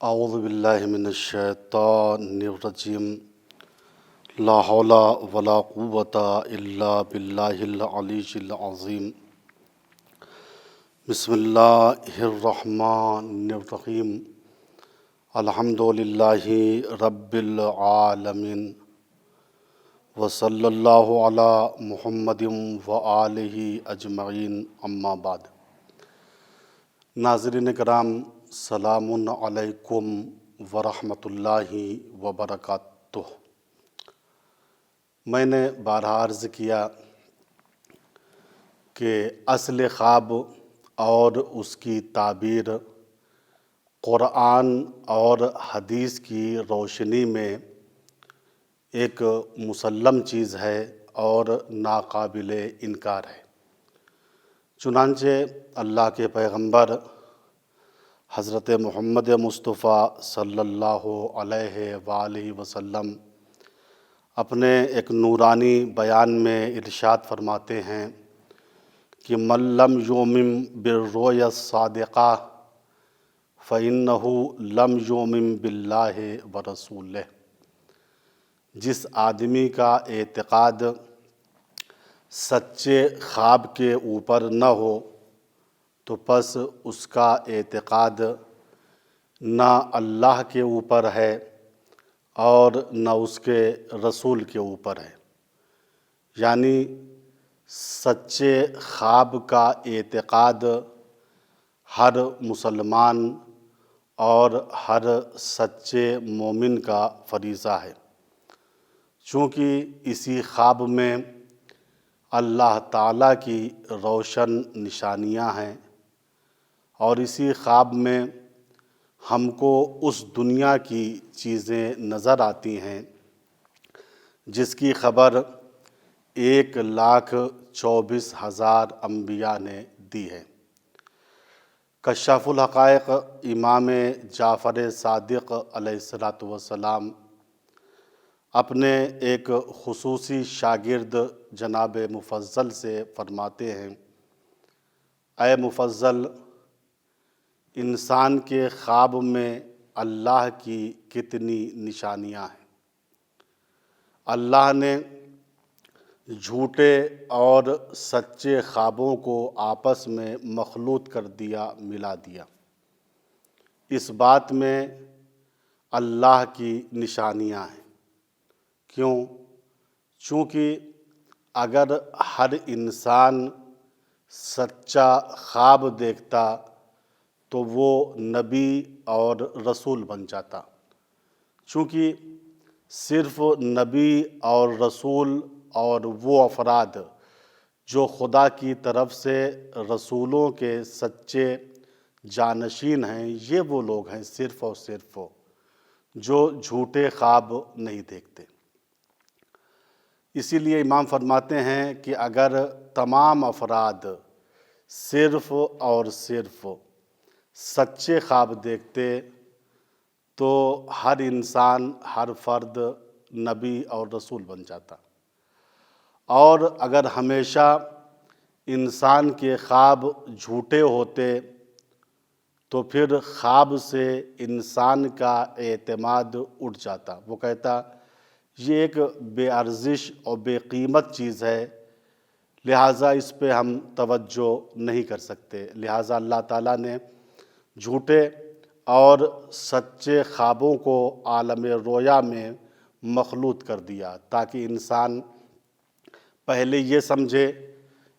اعوذ باللہ من الشیطان الرجیم لا حول ولا قوة الا باللہ العلی العظیم بسم اللہ الرحمن الرحیم الحمد للہ رب العالمین وصلی اللہ علی محمد وآلہ اجمعین اما بعد۔ ناظرین کرام، سلام علیکم ورحمۃ اللہ وبرکاتہ۔ میں نے بارہا عرض کیا کہ اصل خواب اور اس کی تعبیر قرآن اور حدیث کی روشنی میں ایک مسلم چیز ہے اور ناقابل انکار ہے۔ چنانچہ اللہ کے پیغمبر حضرت محمد مصطفیٰ صلی اللہ علیہ وآلہ وسلم اپنے ایک نورانی بیان میں ارشاد فرماتے ہیں کہ من لم یؤمن بالرؤیا الصادقہ فإنہ لم یؤمن باللہ ورسولہ۔ جس آدمی کا اعتقاد سچے خواب کے اوپر نہ ہو تو پس اس کا اعتقاد نہ اللہ کے اوپر ہے اور نہ اس کے رسول کے اوپر ہے۔ یعنی سچے خواب کا اعتقاد ہر مسلمان اور ہر سچے مومن کا فریضہ ہے، چونکہ اسی خواب میں اللہ تعالیٰ کی روشن نشانیاں ہیں، اور اسی خواب میں ہم کو اس دنیا کی چیزیں نظر آتی ہیں جس کی خبر 1,24,000 انبیاء نے دی ہے۔ کشاف الحقائق امام جعفر صادق علیہ السلام اپنے ایک خصوصی شاگرد جناب مفضل سے فرماتے ہیں، اے مفضل، انسان کے خواب میں اللہ کی کتنی نشانیاں ہیں۔ اللہ نے جھوٹے اور سچے خوابوں کو آپس میں مخلوط کر دیا، ملا دیا۔ اس بات میں اللہ کی نشانیاں ہیں۔ کیوں؟ چونکہ اگر ہر انسان سچا خواب دیکھتا تو وہ نبی اور رسول بن جاتا، چونکہ صرف نبی اور رسول اور وہ افراد جو خدا کی طرف سے رسولوں کے سچے جانشین ہیں، یہ وہ لوگ ہیں صرف اور صرف جو جھوٹے خواب نہیں دیکھتے۔ اسی لیے امام فرماتے ہیں کہ اگر تمام افراد صرف اور صرف سچے خواب دیکھتے تو ہر انسان، ہر فرد نبی اور رسول بن جاتا، اور اگر ہمیشہ انسان کے خواب جھوٹے ہوتے تو پھر خواب سے انسان کا اعتماد اٹھ جاتا۔ وہ کہتا یہ ایک بے ارزش اور بے قیمت چیز ہے، لہٰذا اس پہ ہم توجہ نہیں کر سکتے۔ لہٰذا اللہ تعالیٰ نے جھوٹے اور سچے خوابوں کو عالم رویا میں مخلوط کر دیا تاکہ انسان پہلے یہ سمجھے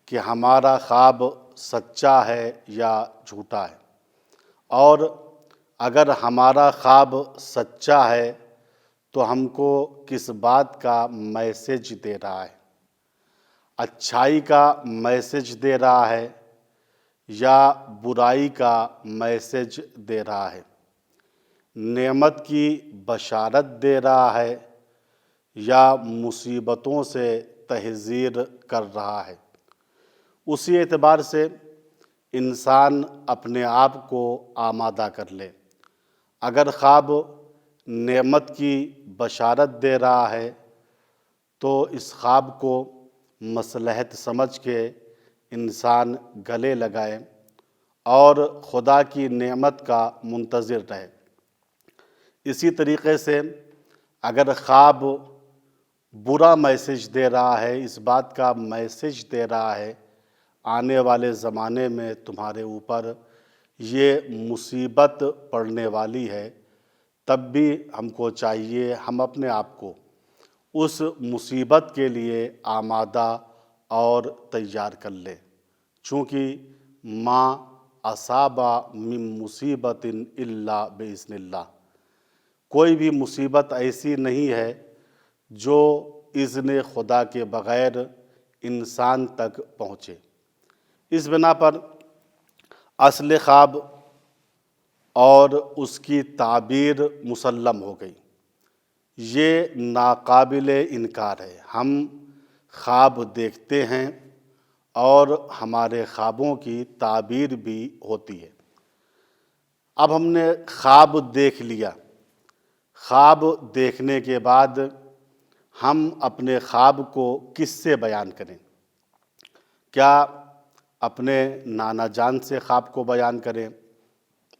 کہ ہمارا خواب سچا ہے یا جھوٹا ہے، اور اگر ہمارا خواب سچا ہے تو ہم کو کس بات کا میسج دے رہا ہے؟ اچھائی کا میسج دے رہا ہے یا برائی کا میسج دے رہا ہے؟ نعمت کی بشارت دے رہا ہے یا مصیبتوں سے تحذیر کر رہا ہے؟ اسی اعتبار سے انسان اپنے آپ کو آمادہ کر لے۔ اگر خواب نعمت کی بشارت دے رہا ہے تو اس خواب کو مصلحت سمجھ کے انسان گلے لگائے اور خدا کی نعمت کا منتظر رہے۔ اسی طریقے سے اگر خواب برا میسج دے رہا ہے، اس بات کا میسج دے رہا ہے آنے والے زمانے میں تمہارے اوپر یہ مصیبت پڑنے والی ہے، تب بھی ہم کو چاہیے ہم اپنے آپ کو اس مصیبت کے لیے آمادہ اور تیار کر لیں، چونکہ ما اصابہ من مصیبت الا باذن اللہ، کوئی بھی مصیبت ایسی نہیں ہے جو اذن خدا کے بغیر انسان تک پہنچے۔ اس بنا پر اصل خواب اور اس کی تعبیر مسلم ہو گئی، یہ ناقابل انکار ہے۔ ہم خواب دیکھتے ہیں اور ہمارے خوابوں کی تعبیر بھی ہوتی ہے۔ اب ہم نے خواب دیکھ لیا، خواب دیکھنے کے بعد ہم اپنے خواب کو کس سے بیان کریں؟ کیا اپنے نانا جان سے خواب کو بیان کریں،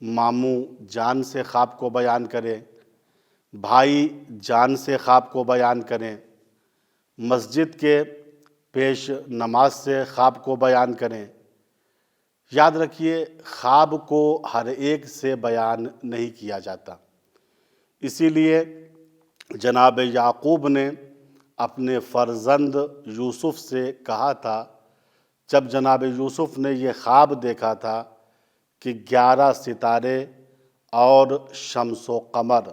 ماموں جان سے خواب کو بیان کریں، بھائی جان سے خواب کو بیان کریں، مسجد کے پیش نماز سے خواب کو بیان کریں؟ یاد رکھیے، خواب کو ہر ایک سے بیان نہیں کیا جاتا۔ اسی لیے جناب یعقوب نے اپنے فرزند یوسف سے کہا تھا، جب جناب یوسف نے یہ خواب دیکھا تھا کہ 11 ستارے اور شمس و قمر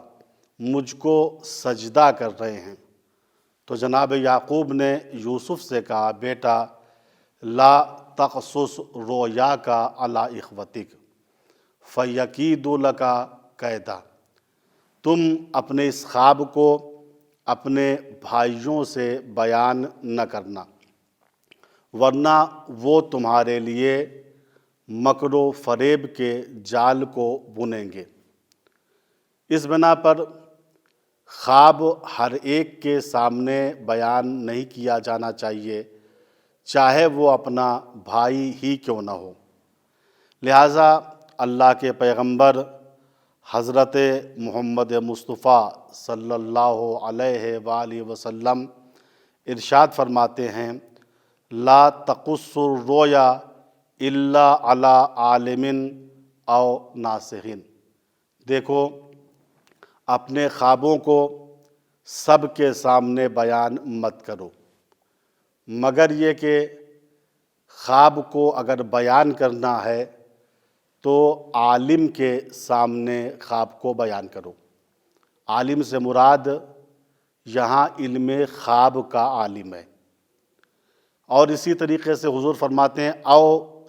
مجھ کو سجدہ کر رہے ہیں، تو جناب یعقوب نے یوسف سے کہا، بیٹا لا تقصص رؤیاک علی اخوتک فیکیدوا لک کیدا، تم اپنے اس خواب کو اپنے بھائیوں سے بیان نہ کرنا، ورنہ وہ تمہارے لیے مکر و فریب کے جال کو بنیں گے۔ اس بنا پر خواب ہر ایک کے سامنے بیان نہیں کیا جانا چاہیے، چاہے وہ اپنا بھائی ہی کیوں نہ ہو۔ لہٰذا اللہ کے پیغمبر حضرت محمد مصطفیٰ صلی اللہ علیہ وآلہ وسلم ارشاد فرماتے ہیں، لا تقص الرؤیا الا علی عالم او ناصح، دیکھو اپنے خوابوں کو سب کے سامنے بیان مت کرو، مگر یہ کہ خواب کو اگر بیان کرنا ہے تو عالم کے سامنے خواب کو بیان کرو۔ عالم سے مراد یہاں علم خواب کا عالم ہے۔ اور اسی طریقے سے حضور فرماتے ہیں او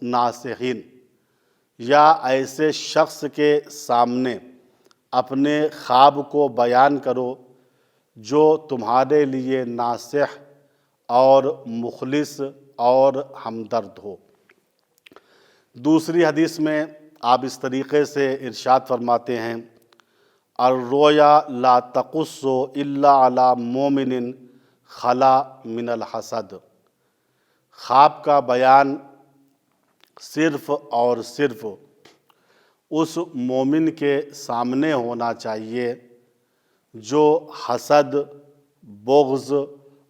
ناصحین، یا ایسے شخص کے سامنے اپنے خواب کو بیان کرو جو تمہارے لیے ناصح اور مخلص اور ہمدرد ہو۔ دوسری حدیث میں آپ اس طریقے سے ارشاد فرماتے ہیں، الرؤیا لا تقص الا علی مومن خلا من الحسد، خواب کا بیان صرف اور صرف اس مومن کے سامنے ہونا چاہیے جو حسد، بغض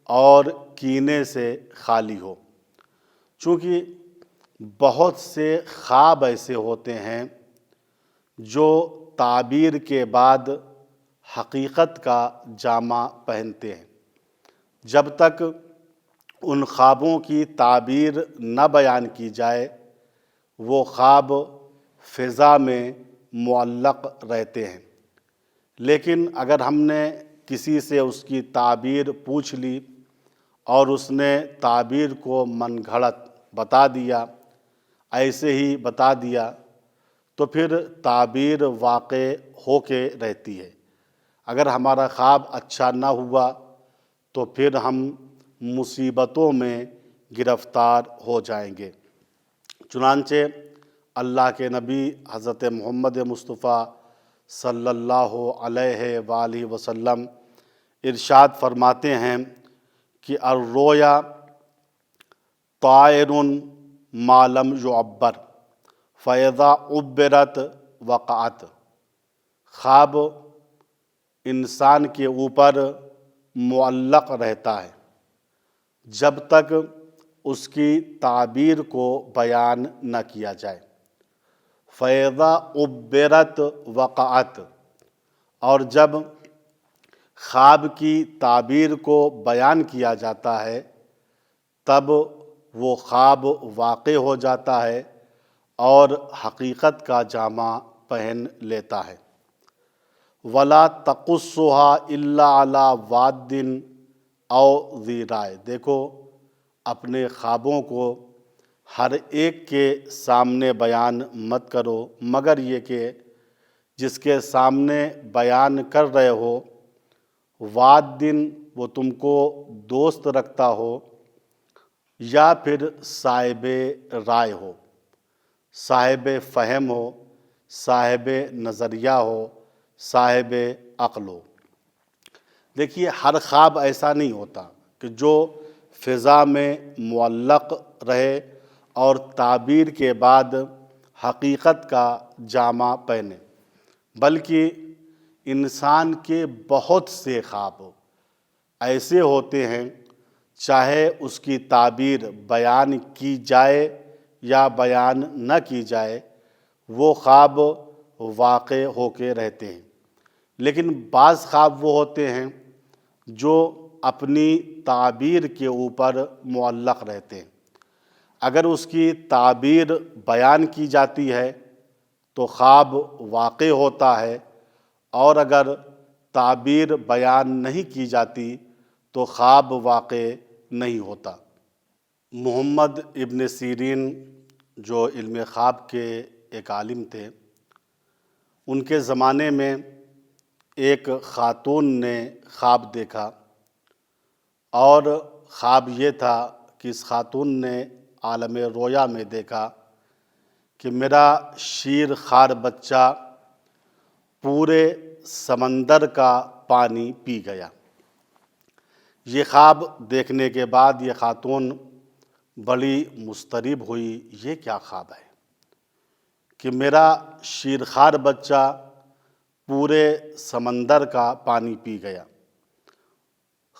اور کینے سے خالی ہو، چونکہ بہت سے خواب ایسے ہوتے ہیں جو تعبیر کے بعد حقیقت کا جامہ پہنتے ہیں۔ جب تک ان خوابوں کی تعبیر نہ بیان کی جائے وہ خواب فضا میں معلق رہتے ہیں، لیکن اگر ہم نے کسی سے اس کی تعبیر پوچھ لی اور اس نے تعبیر کو من گھڑت بتا دیا، ایسے ہی بتا دیا، تو پھر تعبیر واقع ہو کے رہتی ہے۔ اگر ہمارا خواب اچھا نہ ہوا تو پھر ہم مصیبتوں میں گرفتار ہو جائیں گے۔ چنانچہ اللہ کے نبی حضرت محمد مصطفیٰ صلی اللہ علیہ وآلہ وسلم ارشاد فرماتے ہیں کہ الرؤیا طائر ما لم یعبر فاذا عبرت وقعت، خواب انسان کے اوپر معلق رہتا ہے جب تک اس کی تعبیر کو بیان نہ کیا جائے۔ فَإِذَا عُبِّرَتْ وَقَعَتْ، اور جب خواب کی تعبیر کو بیان کیا جاتا ہے تب وہ خواب واقع ہو جاتا ہے اور حقیقت کا جامہ پہن لیتا ہے۔ وَلَا تَقُصُّهَا إِلَّا عَلَى وَادٍ أَوْ ذِي رَائٍ، دیکھو اپنے خوابوں کو ہر ایک کے سامنے بیان مت کرو مگر یہ کہ جس کے سامنے بیان کر رہے ہو واد دن وہ تم کو دوست رکھتا ہو یا پھر صاحب رائے ہو، صاحب فہم ہو، صاحب نظریہ ہو، صاحب عقل ہو۔ دیکھیے ہر خواب ایسا نہیں ہوتا کہ جو فضا میں معلق رہے اور تعبیر کے بعد حقیقت کا جامہ پہنے، بلکہ انسان کے بہت سے خواب ایسے ہوتے ہیں چاہے اس کی تعبیر بیان کی جائے یا بیان نہ کی جائے وہ خواب واقع ہو کے رہتے ہیں، لیکن بعض خواب وہ ہوتے ہیں جو اپنی تعبیر کے اوپر معلق رہتے ہیں۔ اگر اس کی تعبیر بیان کی جاتی ہے تو خواب واقع ہوتا ہے، اور اگر تعبیر بیان نہیں کی جاتی تو خواب واقع نہیں ہوتا۔ محمد ابن سیرین جو علم خواب کے ایک عالم تھے، ان کے زمانے میں ایک خاتون نے خواب دیکھا، اور خواب یہ تھا کہ اس خاتون نے عالم رویا میں دیکھا کہ میرا شیر خوار بچہ پورے سمندر کا پانی پی گیا۔ یہ خواب دیکھنے کے بعد یہ خاتون بڑی مضطرب ہوئی، یہ کیا خواب ہے کہ میرا شیر خوار بچہ پورے سمندر کا پانی پی گیا۔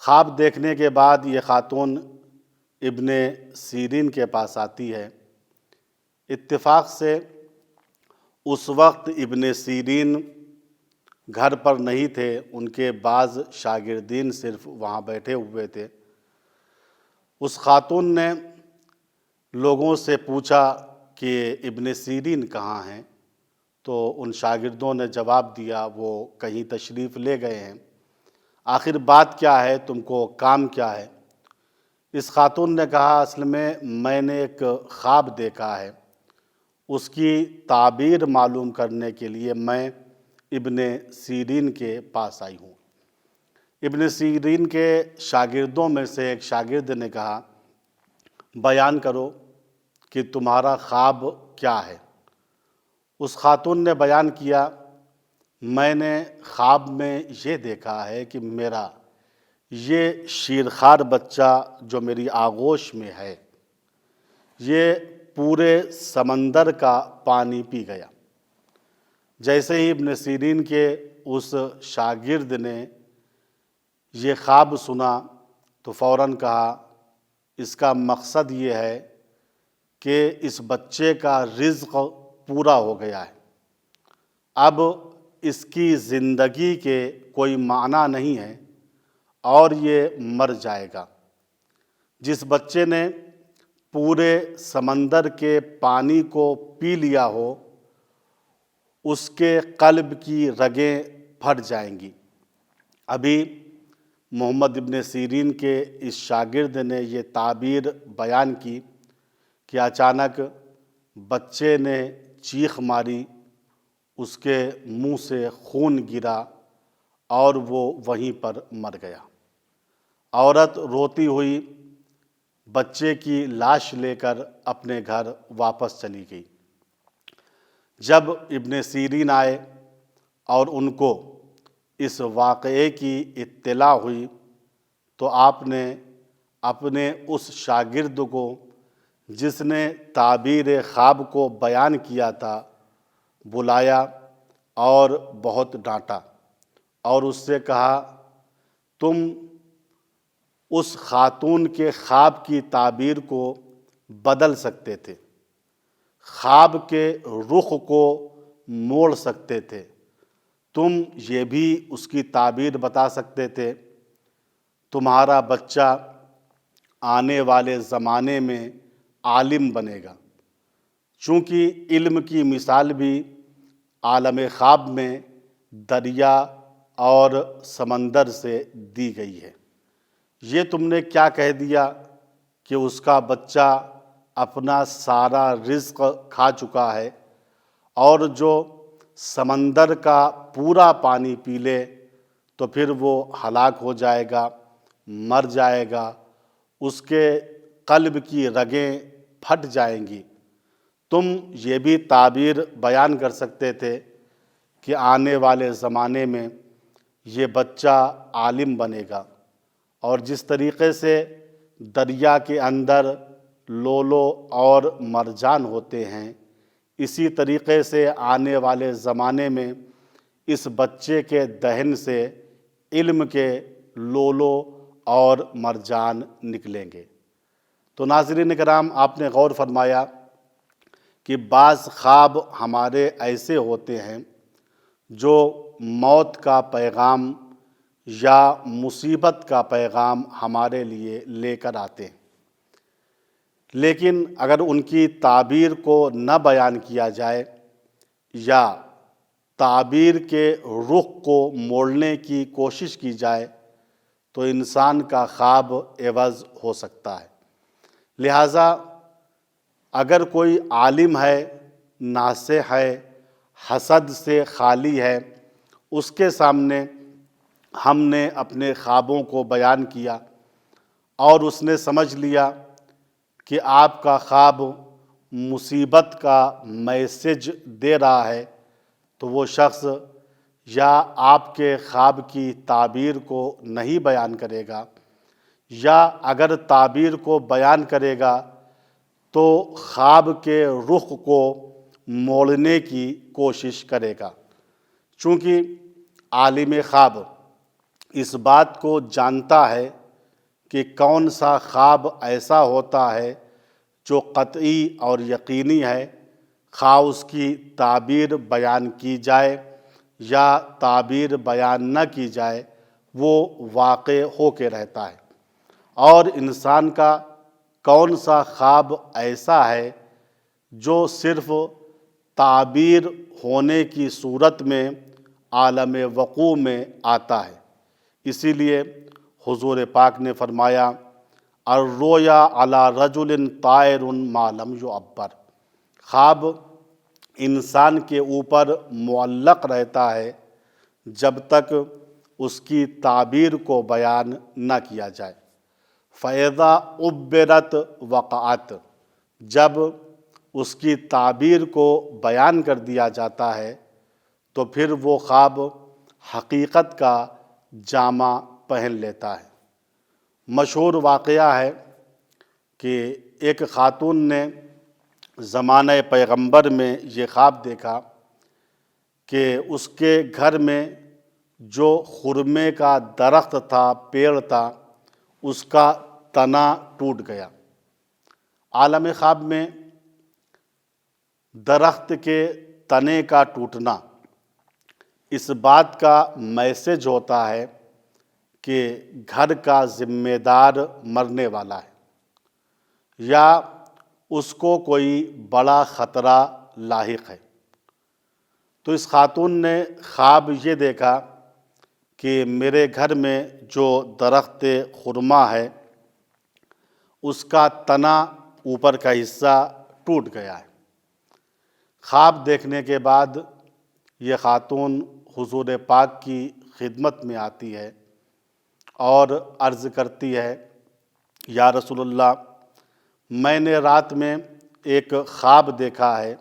خواب دیکھنے کے بعد یہ خاتون ابن سیرین کے پاس آتی ہے۔ اتفاق سے اس وقت ابن سیرین گھر پر نہیں تھے، ان کے بعض شاگردین صرف وہاں بیٹھے ہوئے تھے۔ اس خاتون نے لوگوں سے پوچھا کہ ابن سیرین کہاں ہیں، تو ان شاگردوں نے جواب دیا وہ کہیں تشریف لے گئے ہیں۔ آخر بات کیا ہے، تم کو کام کیا ہے؟ اس خاتون نے کہا اصل میں نے ایک خواب دیکھا ہے، اس کی تعبیر معلوم کرنے کے لیے میں ابن سیرین کے پاس آئی ہوں۔ ابن سیرین کے شاگردوں میں سے ایک شاگرد نے کہا بیان کرو کہ تمہارا خواب کیا ہے۔ اس خاتون نے بیان کیا میں نے خواب میں یہ دیکھا ہے کہ میرا یہ شیرخوار بچہ جو میری آغوش میں ہے یہ پورے سمندر کا پانی پی گیا۔ جیسے ہی ابن سیرین کے اس شاگرد نے یہ خواب سنا تو فوراً کہا اس کا مقصد یہ ہے کہ اس بچے کا رزق پورا ہو گیا ہے، اب اس کی زندگی کے کوئی معنی نہیں ہے اور یہ مر جائے گا۔ جس بچے نے پورے سمندر کے پانی کو پی لیا ہو اس کے قلب کی رگیں پھٹ جائیں گی۔ ابھی محمد ابن سیرین کے اس شاگرد نے یہ تعبیر بیان کی کہ اچانک بچے نے چیخ ماری، اس کے منہ سے خون گرا اور وہ وہیں پر مر گیا۔ عورت روتی ہوئی بچے کی لاش لے کر اپنے گھر واپس چلی گئی۔ جب ابن سیرین آئے اور ان کو اس واقعے کی اطلاع ہوئی تو آپ نے اپنے اس شاگرد کو جس نے تعبیر خواب کو بیان کیا تھا بلایا اور بہت ڈانٹا اور اس سے کہا تم اس خاتون کے خواب کی تعبیر کو بدل سکتے تھے، خواب کے رخ کو موڑ سکتے تھے، تم یہ بھی اس کی تعبیر بتا سکتے تھے تمہارا بچہ آنے والے زمانے میں عالم بنے گا، چونکہ علم کی مثال بھی عالم خواب میں دریا اور سمندر سے دی گئی ہے۔ یہ تم نے کیا کہہ دیا کہ اس کا بچہ اپنا سارا رزق کھا چکا ہے، اور جو سمندر کا پورا پانی پی لے تو پھر وہ ہلاک ہو جائے گا، مر جائے گا، اس کے قلب کی رگیں پھٹ جائیں گی۔ تم یہ بھی تعبیر بیان کر سکتے تھے کہ آنے والے زمانے میں یہ بچہ عالم بنے گا، اور جس طریقے سے دریا کے اندر لولو اور مرجان ہوتے ہیں، اسی طریقے سے آنے والے زمانے میں اس بچے کے دہن سے علم کے لولو اور مرجان نکلیں گے۔ تو ناظرین کرام، آپ نے غور فرمایا کہ بعض خواب ہمارے ایسے ہوتے ہیں جو موت کا پیغام یا مصیبت کا پیغام ہمارے لیے لے کر آتے ہیں، لیکن اگر ان کی تعبیر کو نہ بیان کیا جائے یا تعبیر کے رخ کو موڑنے کی کوشش کی جائے تو انسان کا خواب عوض ہو سکتا ہے۔ لہٰذا اگر کوئی عالم ہے، ناصح ہے، حسد سے خالی ہے، اس کے سامنے ہم نے اپنے خوابوں کو بیان کیا اور اس نے سمجھ لیا کہ آپ کا خواب مصیبت کا میسج دے رہا ہے، تو وہ شخص یا آپ کے خواب کی تعبیر کو نہیں بیان کرے گا، یا اگر تعبیر کو بیان کرے گا تو خواب کے رخ کو موڑنے کی کوشش کرے گا، چونکہ عالم خواب اس بات کو جانتا ہے کہ کون سا خواب ایسا ہوتا ہے جو قطعی اور یقینی ہے، خواہ اس کی تعبیر بیان کی جائے یا تعبیر بیان نہ کی جائے، وہ واقع ہو کے رہتا ہے۔ اور انسان کا کون سا خواب ایسا ہے جو صرف تعبیر ہونے کی صورت میں عالم وقوع میں آتا ہے۔ اسی لیے حضور پاک نے فرمایا الرؤیا علی رجل طائر ما لم یعبر، خواب انسان کے اوپر معلق رہتا ہے جب تک اس کی تعبیر کو بیان نہ کیا جائے۔ فَإِذَا عُبِّرَتْ وَقَعَتْ، جب اس کی تعبیر کو بیان کر دیا جاتا ہے تو پھر وہ خواب حقیقت کا جامہ پہن لیتا ہے۔ مشہور واقعہ ہے کہ ایک خاتون نے زمانہ پیغمبر میں یہ خواب دیکھا کہ اس کے گھر میں جو خرمے کا درخت تھا، پیڑ تھا، اس کا تنا ٹوٹ گیا۔ عالم خواب میں درخت کے تنے کا ٹوٹنا اس بات کا میسج ہوتا ہے کہ گھر کا ذمہ دار مرنے والا ہے یا اس کو کوئی بڑا خطرہ لاحق ہے۔ تو اس خاتون نے خواب یہ دیکھا کہ میرے گھر میں جو درخت خرما ہے اس کا تنا اوپر کا حصہ ٹوٹ گیا ہے۔ خواب دیکھنے کے بعد یہ خاتون حضور پاک کی خدمت میں آتی ہے اور عرض کرتی ہے یا رسول اللہ، میں نے رات میں ایک خواب دیکھا ہے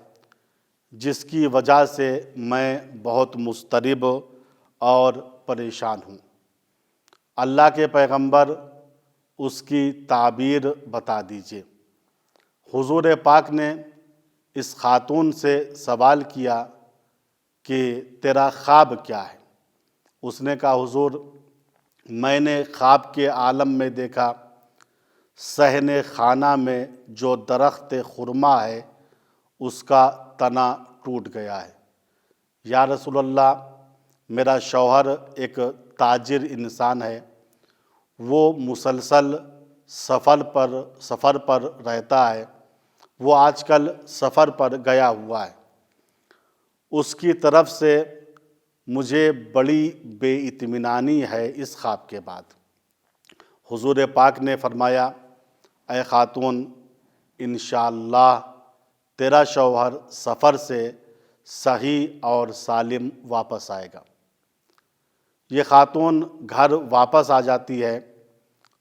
جس کی وجہ سے میں بہت مضطرب اور پریشان ہوں، اللہ کے پیغمبر اس کی تعبیر بتا دیجئے۔ حضور پاک نے اس خاتون سے سوال کیا کہ تیرا خواب کیا ہے؟ اس نے کہا حضور میں نے خواب کے عالم میں دیکھا صحن خانہ میں جو درخت خرما ہے اس کا تنا ٹوٹ گیا ہے۔ یا رسول اللہ میرا شوہر ایک تاجر انسان ہے، وہ مسلسل سفر پر رہتا ہے، وہ آج کل سفر پر گیا ہوا ہے، اس کی طرف سے مجھے بڑی بے اطمینانی ہے اس خواب کے بعد۔ حضور پاک نے فرمایا اے خاتون انشاءاللہ تیرا شوہر سفر سے صحیح اور سالم واپس آئے گا۔ یہ خاتون گھر واپس آ جاتی ہے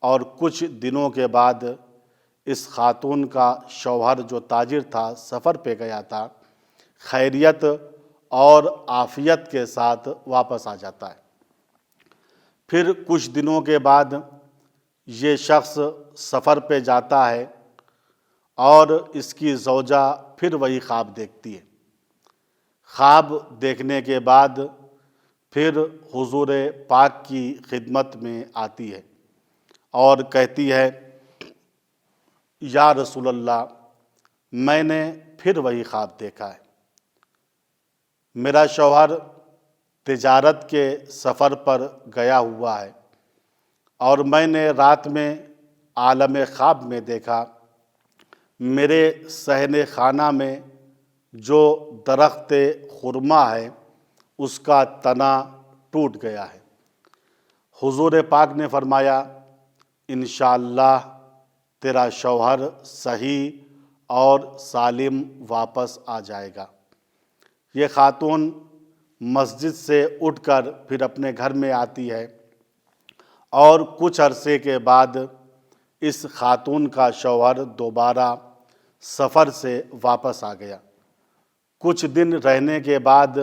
اور کچھ دنوں کے بعد اس خاتون کا شوہر جو تاجر تھا، سفر پہ گیا تھا، خیریت اور عافیت کے ساتھ واپس آ جاتا ہے۔ پھر کچھ دنوں کے بعد یہ شخص سفر پہ جاتا ہے اور اس کی زوجہ پھر وہی خواب دیکھتی ہے۔ خواب دیکھنے کے بعد پھر حضور پاک کی خدمت میں آتی ہے اور کہتی ہے یا رسول اللہ میں نے پھر وہی خواب دیکھا ہے، میرا شوہر تجارت کے سفر پر گیا ہوا ہے اور میں نے رات میں عالم خواب میں دیکھا میرے صحن خانہ میں جو درخت خرما ہے اس کا تنا ٹوٹ گیا ہے۔ حضور پاک نے فرمایا انشاءاللہ تیرا شوہر صحیح اور سالم واپس آ جائے گا۔ یہ خاتون مسجد سے اٹھ کر پھر اپنے گھر میں آتی ہے اور کچھ عرصے کے بعد اس خاتون کا شوہر دوبارہ سفر سے واپس آ گیا۔ کچھ دن رہنے کے بعد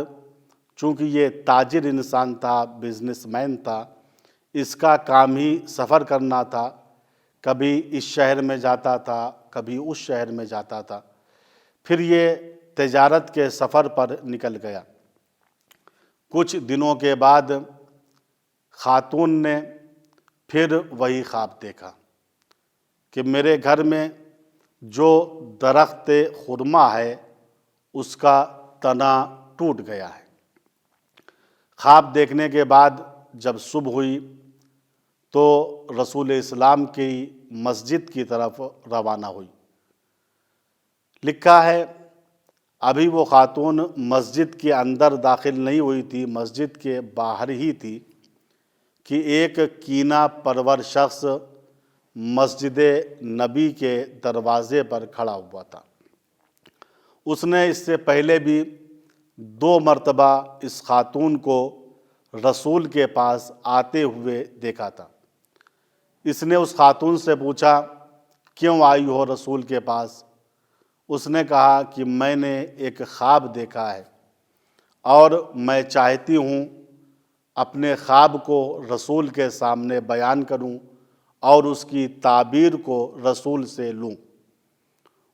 چونکہ یہ تاجر انسان تھا، بزنس مین تھا، اس کا کام ہی سفر کرنا تھا، کبھی اس شہر میں جاتا تھا کبھی اس شہر میں جاتا تھا، پھر یہ تجارت کے سفر پر نکل گیا۔ کچھ دنوں کے بعد خاتون نے پھر وہی خواب دیکھا کہ میرے گھر میں جو درخت خرما ہے اس کا تنا ٹوٹ گیا ہے۔ خواب دیکھنے کے بعد جب صبح ہوئی تو رسول اسلام کی مسجد کی طرف روانہ ہوئی۔ لکھا ہے ابھی وہ خاتون مسجد کے اندر داخل نہیں ہوئی تھی، مسجد کے باہر ہی تھی کہ ایک کینہ پرور شخص مسجد نبی کے دروازے پر کھڑا ہوا تھا۔ اس نے اس سے پہلے بھی 2 مرتبہ اس خاتون کو رسول کے پاس آتے ہوئے دیکھا تھا۔ اس نے اس خاتون سے پوچھا کیوں آئی ہو رسول کے پاس؟ اس نے کہا کہ میں نے ایک خواب دیکھا ہے اور میں چاہتی ہوں اپنے خواب کو رسول کے سامنے بیان کروں اور اس کی تعبیر کو رسول سے لوں۔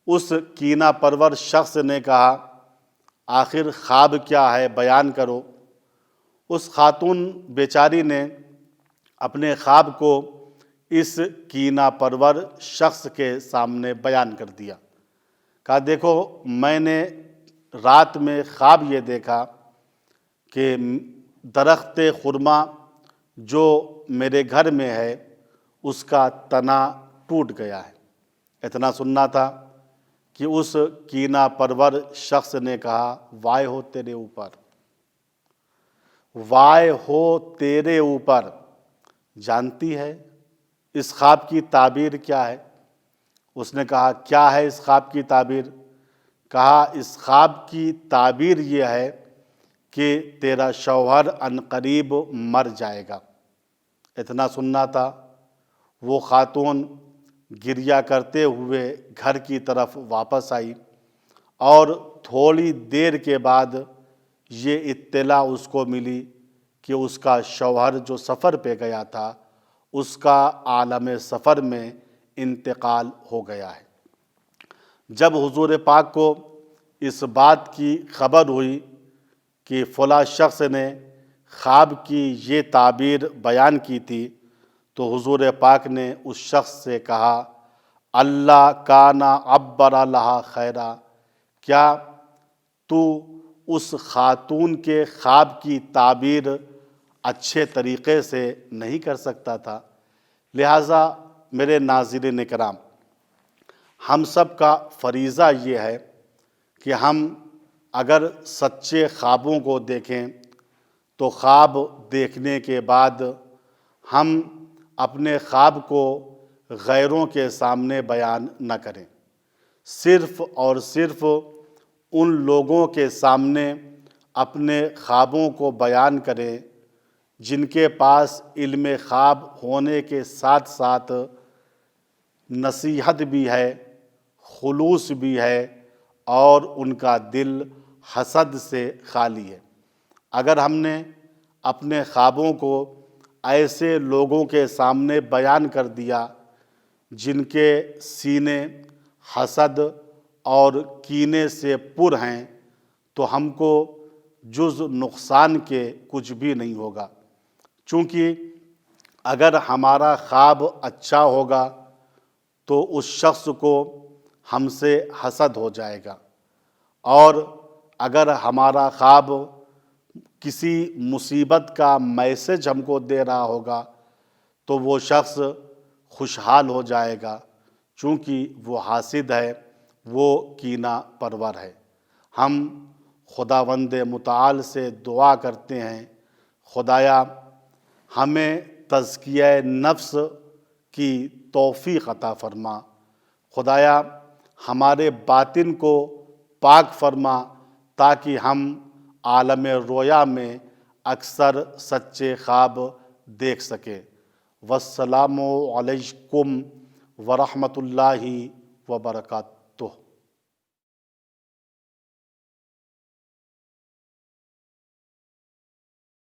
اس کینہ پرور شخص نے کہا آخر خواب کیا ہے بیان کرو۔ اس خاتون بیچاری نے اپنے خواب کو اس کینہ پرور شخص کے سامنے بیان کر دیا۔ کہا دیکھو میں نے رات میں خواب یہ دیکھا کہ درخت خرما جو میرے گھر میں ہے اس کا تنا ٹوٹ گیا ہے۔ اتنا سننا تھا کہ اس کینہ پرور شخص نے کہا وائے ہو تیرے اوپر، وائے ہو تیرے اوپر۔ جانتی ہے اس خواب کی تعبیر کیا ہے؟ اس نے کہا کیا ہے اس خواب کی تعبیر؟ کہا اس خواب کی تعبیر یہ ہے کہ تیرا شوہر عنقریب مر جائے گا۔ اتنا سننا تھا وہ خاتون گریہ کرتے ہوئے گھر کی طرف واپس آئی اور تھوڑی دیر کے بعد یہ اطلاع اس کو ملی کہ اس کا شوہر جو سفر پہ گیا تھا اس کا عالم سفر میں انتقال ہو گیا ہے۔ جب حضور پاک کو اس بات کی خبر ہوئی کہ فلاں شخص نے خواب کی یہ تعبیر بیان کی تھی تو حضور پاک نے اس شخص سے کہا اللہ کانا عبر لہا خیرا، کیا تو اس خاتون کے خواب کی تعبیر اچھے طریقے سے نہیں کر سکتا تھا؟ لہٰذا میرے ناظرین کرام، ہم سب کا فریضہ یہ ہے کہ ہم اگر سچے خوابوں کو دیکھیں تو خواب دیکھنے کے بعد ہم اپنے خواب کو غیروں کے سامنے بیان نہ کریں، صرف اور صرف ان لوگوں کے سامنے اپنے خوابوں کو بیان کریں جن کے پاس علم خواب ہونے کے ساتھ ساتھ نصیحت بھی ہے، خلوص بھی ہے اور ان کا دل حسد سے خالی ہے۔ اگر ہم نے اپنے خوابوں کو ایسے لوگوں کے سامنے بیان کر دیا جن کے سینے حسد اور کینے سے پر ہیں تو ہم کو جز نقصان کے کچھ بھی نہیں ہوگا، چونکہ اگر ہمارا خواب اچھا ہوگا تو اس شخص کو ہم سے حسد ہو جائے گا، اور اگر ہمارا خواب کسی مصیبت کا میسج ہم کو دے رہا ہوگا تو وہ شخص خوشحال ہو جائے گا، چونکہ وہ حاسد ہے، وہ کینہ پرور ہے۔ ہم خداوند متعال سے دعا کرتے ہیں، خدایا ہمیں تزکیہ نفس کی توفیق عطا فرما، خدایا ہمارے باطن کو پاک فرما تاکہ ہم عالم رویا میں اکثر سچے خواب دیکھ سکیں۔ والسلام علیکم ورحمۃ اللہ وبرکاتہ۔